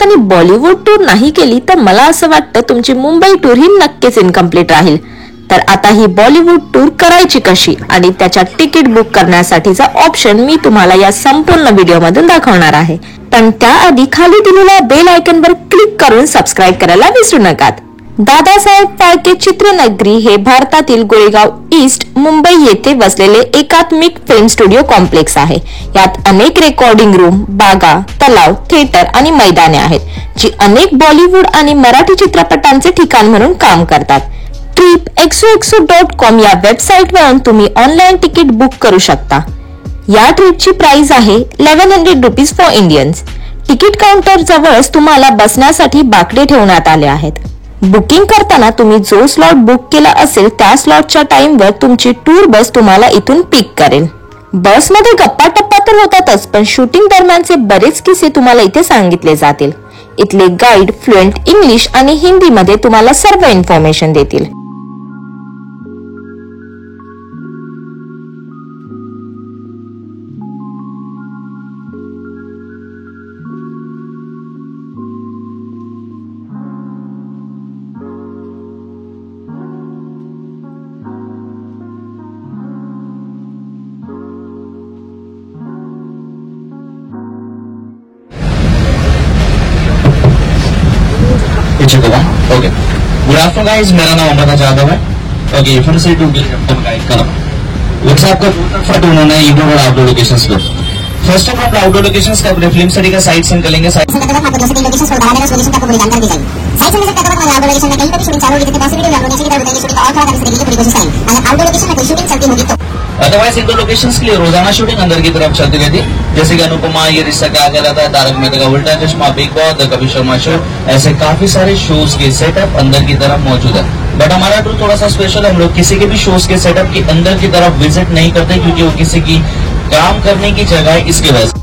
आणि बॉलिवूड टूर नाही केली तर मला असं वाटतं तुमची मुंबई टूर ही नक्कीच इनकम्प्लीट राहील. तर आता ही बॉलिवूड टूर करायची कशी आणि त्याच्या तिकीट बुक करण्यासाठीचा ऑप्शन मी तुम्हाला या संपूर्ण व्हिडिओमधून दाखवणार आहे. पण त्याआधी खाली दिलेल्या बेल आयकॉनवर क्लिक करून सबस्क्राईब करायला विसरू नका. दादासाहेब फाळके चित्रनगरी हे भारतातील गोरेगाव ईस्ट मुंबई येथे वसलेले एकात्मिक फिल्म स्टुडिओ कॉम्प्लेक्स आहे. यात अनेक रेकॉर्डिंग रूम, बागा, तलाव, थिएटर आणि मैदाने आहेत, जी अनेक बॉलिवूड आणि मराठी चित्रपटांचे ठिकाण म्हणून काम करतात. tripxoxo.com या वेबसाईटवरून तुम्ही ऑनलाईन तिकीट बुक करू शकता. या ट्रिपची प्राइस आहे 1100 rupees for Indians. Ticket counter जवळच तुम्हाला बसण्यासाठी बाकडे ठेवण्यात आले आहेत. बुकिंग करताना तुम्ही जो स्लॉट बुक केला असेल त्या स्लॉटच्या टाइमवर तुमची टूर बस तुम्हाला इथून पिक करेल. बसमध्ये गप्पा टप्पा तर होतातच, पण शूटिंग दरम्यानचे बरेच किस्से तुम्हाला इथे सांगितले जातील. इथले गाईड फ्लुएंट इंग्लिश आणि हिंदी मध्ये तुम्हाला सर्व इन्फॉर्मेशन देतील. ओके, गुड आफ्टरनून गाइस, मेरा नाम अमृता यादव है. ओके, फिर से टू गाइड कर व्हाट्सएप का फट उन्होंने इंडोर और आउटडोर लोकेशंस को. First of all outdoor locations का अपने फिल्म सिटी का साइट सीन करेंगे. साइट सीन करते वक्त आपको दूसरी लोकेशंस को बढ़ाने का सोल्यूशन आपको पूरी जानकारी दी जाएगी. साइट सीन करते वक्त आउटडोर लोकेशन में कहीं पे भी शूटिंग चालू होगी, जितनी पॉसिबिलिटी आप लोगों ने की शूटिंग और थोड़ा करने की पूरी कोशिश करेंगे. अगर आउटडोर लोकेशन में कोई शूटिंग चलती होगी तो अदरवाइज इंडोर लोकेशंस के लिए रोजाना शूटिंग अंदर की तरफ चलती रहती है. जैसे कि अनुपमा, ये रिश्ता क्या कहलाता है, तारक मेहता का उल्टा चश्मा, big boss, the Kapil Sharma show, ऐसे काफी सारे शोज के सेटअप अंदर की तरफ मौजूद है. बट हमारा टूर थोड़ा सा स्पेशल है. हम लोग किसी के भी शोज के सेटअप के अंदर की तरफ विजिट नहीं करते, क्योंकि वो किसी की काम करने की जगह है, इसकी वजह से.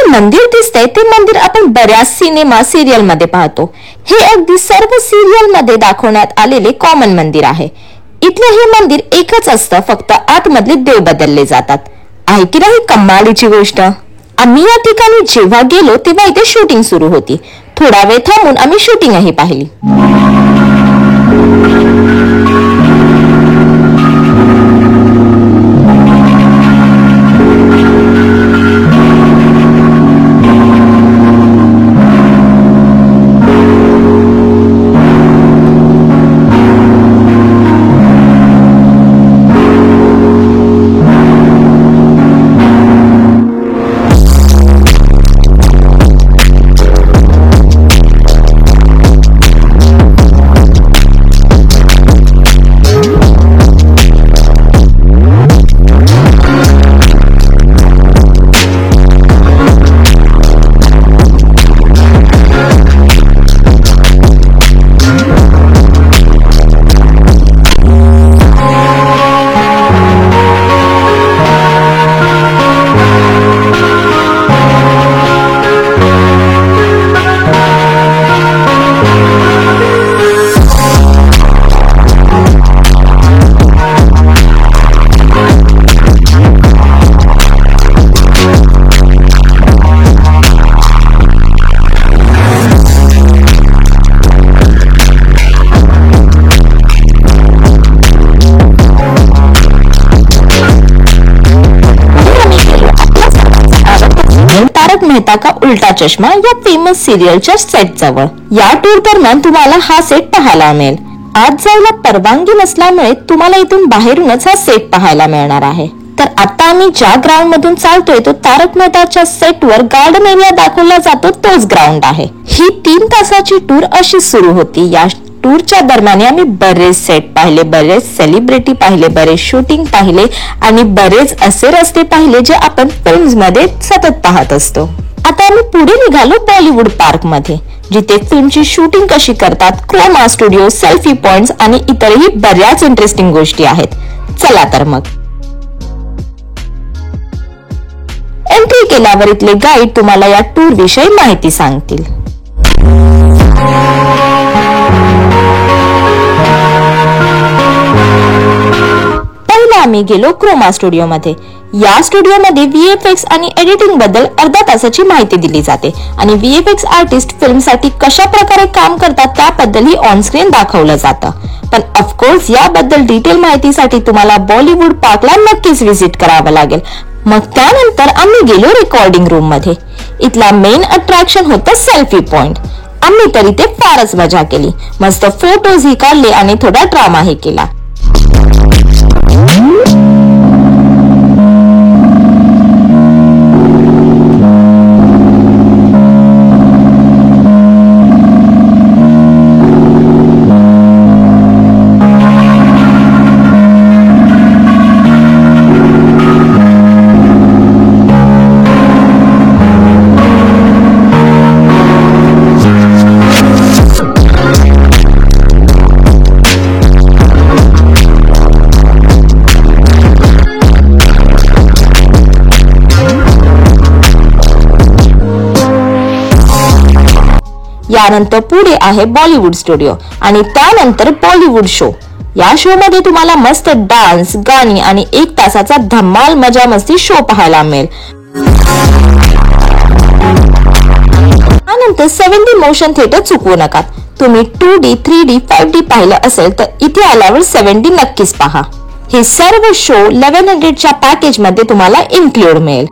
मंदिर दिसतंय ते मंदिर आपण बऱ्याच सिनेमा सिरियल मध्ये पाहतो. हे अगदी सर्व सिरियल मध्ये दाखवण्यात आलेले कॉमन मंदिर आहे. इथलं हे मंदिर एकच असतं, फक्त आतमधले देव बदलले जातात. आहे की नाही कमालीची गोष्ट. आम्ही या ठिकाणी जेव्हा गेलो तेव्हा इथे शूटिंग सुरू होती. थोडा वेळ थांबून आम्ही शूटिंगही पाहिली. तारक मेहता का उल्टा चष्मा या फेमस सिरियलच्या सेट जवळ. या टूर दरम्यान तुम्हाला हा सेट पाहायला मिळेल. आत जायला परवानगी नसल्यामुळे तुम्हाला इथून बाहेरूनच हा सेट पाहायला मिळणार आहे. तर आता आम्ही ज्या ग्राउंड मधून चालतोय तो तारक मेहताच्या सेटवर गार्डन एरिया दाखवला जातो तोच ग्राउंड आहे. ही 3 तासाची टूर अशी सुरू होती. या टूरच्या दरम्यान आम्ही बरेच सेट पाहिले, बरेच सेलिब्रिटी पाहिले, बरेच शूटिंग पाहिले आणि बरेच असे रस्ते पाहिले जे आपण फिल्म्स मध्ये सतत पाहत असतो. आता आम्ही पुढे निघालो बॉलिवूड पार्क मध्ये, जिथे फिल्मची शूटिंग कशी करतात, क्रोमा स्टुडिओ, सेल्फी पॉइंट्स आणि इतरही बऱ्याच इंटरेस्टिंग गोष्टी आहेत. चला तर मग. एंट्री केल्यावर इथले गाईड तुम्हाला या टूर विषयी माहिती सांगतील. पहिला आम्ही गेलो क्रोमा स्टुडिओ मध्ये. या स्टुडिओ मध्ये VFX आणि एडिटिंग बद्दल अर्धा तासाची माहिती दिली जाते आणि VFX आर्टिस्ट फिल्म साठी कशा प्रकारे काम करतात त्याबद्दलही ऑन स्क्रीन दाखवलं जातं. पण ऑफकोर्स याबद्दल डिटेल माहितीसाठी तुम्हाला बॉलिवूड पार्कला नक्कीच व्हिजिट करावं लागेल. मग त्यानंतर आम्ही गेलो रेकॉर्डिंग रूम मध्ये. इथला मेन अट्रॅक्शन होतं सेल्फी पॉइंट. आम्ही तर इथे फारच मजा केली. मस्त फोटोजही काढले आणि थोडा ड्रामाही केला. यानंतर पुढे आहे बॉलिवूड स्टुडिओ आणि त्यानंतर बॉलिवूड शो. या शो मध्ये तुम्हाला मस्त डान्स, गाणी आणि 1 तासाचा धमाल मजा मस्ती शो पाहायला मिळेल. त्यानंतर 7D मोशन थिएटर चुकवू नका. तुम्ही 2D, 3D, 5D पाहिलं असेल तर इथे आल्यावर 7D नक्कीच पहा. हे सर्व शो 1100च्या पॅकेज मध्ये तुम्हाला इन्क्लूड मिळेल.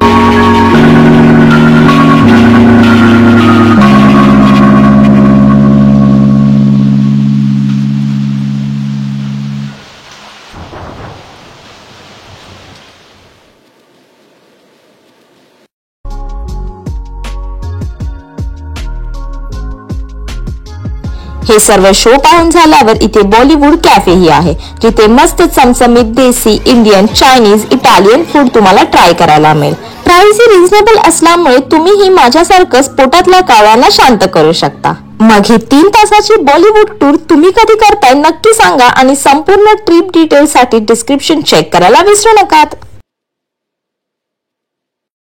हे सर्व शो पाहून झाल्यावर इथे बॉलिवूड कॅफेही आहे, जिथे मस्त चमचमीत देसी, इंडियन, चायनीज, इटालियन फूड तुम्हाला ट्राय करायला मिळेल. प्राइस रिझनेबल असल्यामुळे तुम्हीही माझ्यासारखंच पोटातल्या कावळ्यांना शांत करू शकता. मग ही 3 तासाची बॉलिवूड टूर तुम्ही कधी करताय नक्की सांगा आणि संपूर्ण ट्रिप डिटेल्स साठी डिस्क्रिप्शन चेक करायला विसरू नका.